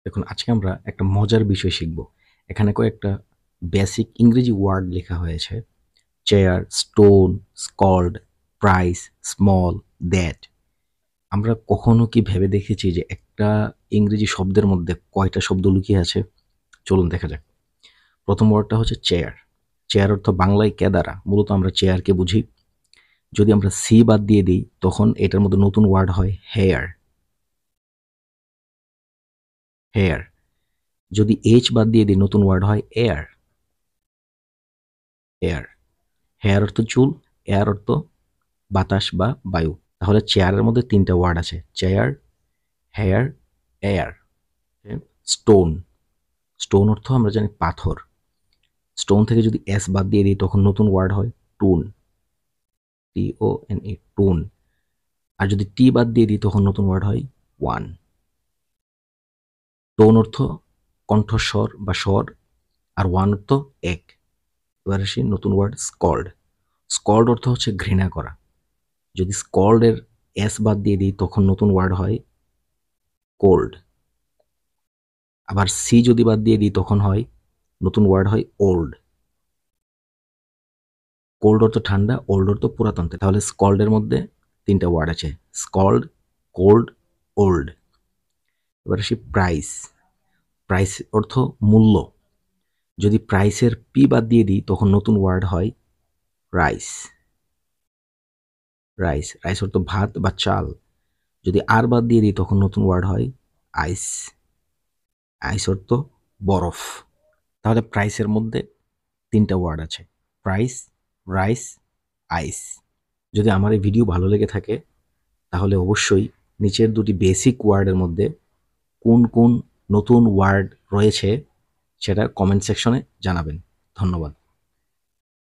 দেখুন আজকে আমরা একটা মজার বিষয় শিখব। এখানে কয়েকটা বেসিক ইংরেজি ওয়ার্ড লেখা হয়েছে। Chair, stone, scold, price, small, that. আমরা কখনো কি ভেবে দেখেছি যে একটা ইংরেজি শব্দের মধ্যে কয়টা শব্দ লুকিয়ে আছে? চলুন দেখা যাক। প্রথম ওয়ার্ডটা হচ্ছে চেয়ার। চেয়ার অর্থ বাংলায় কেদারা। মূলত আমরা চেয়ারকে বুঝি। যদি আমরা সি বাদ দিয়ে দিই তখন এটার মধ্যে নতুন ওয়ার্ড হয় হেয়ার। হেয়ার। যদি এইচ বাদ দিয়ে দিই নতুন ওয়ার্ড হয় এয়ার। এয়ার। হেয়ার অর্থ চুল, এয়ার অর্থ বাতাস বা বায়ু। তাহলে চেয়ারের মধ্যে তিনটা ওয়ার্ড আছে: chair, hair, air. Stone. Stone অর্থ আমরা জানি পাথর। স্টোন থেকে যদি এস বাদ দিয়ে দিই তখন নতুন ওয়ার্ড হয় টুন। TONE, টুন। আর যদি টি বাদ দিয়ে দিই তখন নতুন ওয়ার্ড হয় ওয়ান। টোন অর্থ কণ্ঠস্বর বা স্বর, আর ওয়ান অর্থ এক। এবার আসি নতুন ওয়ার্ড স্কল্ড। স্কল্ড অর্থ হচ্ছে ঘৃণা করা। যদি স্কল্ডের এস বাদ দিয়ে দিই তখন নতুন ওয়ার্ড হয় কোল্ড। আবার সি যদি বাদ দিয়ে দিই তখন হয় নতুন ওয়ার্ড হয় ওল্ড। কোল্ড অর্থ ঠান্ডা, ওল্ড অর্থ পুরাতন। তাহলে স্কল্ডের মধ্যে তিনটা ওয়ার্ড আছে: স্কল্ড, কোল্ড, ওল্ড। এবার আসি প্রাইস। প্রাইস অর্থ মূল্য। যদি প্রাইসের পি বাদ দিয়ে দিই তখন নতুন ওয়ার্ড হয় রাইস। রাইস। রাইস অর্থ ভাত বা চাল। যদি আর বাদ দিয়ে দিই তখন নতুন ওয়ার্ড হয় আইস। আইস অর্থ বরফ। তাহলে প্রাইসের মধ্যে তিনটা ওয়ার্ড আছে: প্রাইস, রাইস, আইস। যদি আমার এই ভিডিও ভালো লেগে থাকে তাহলে অবশ্যই নিচের দুটি বেসিক ওয়ার্ডের মধ্যে কোন কোন নতুন ওয়ার্ড রয়েছে সেটা কমেন্ট সেকশনে জানাবেন। ধন্যবাদ।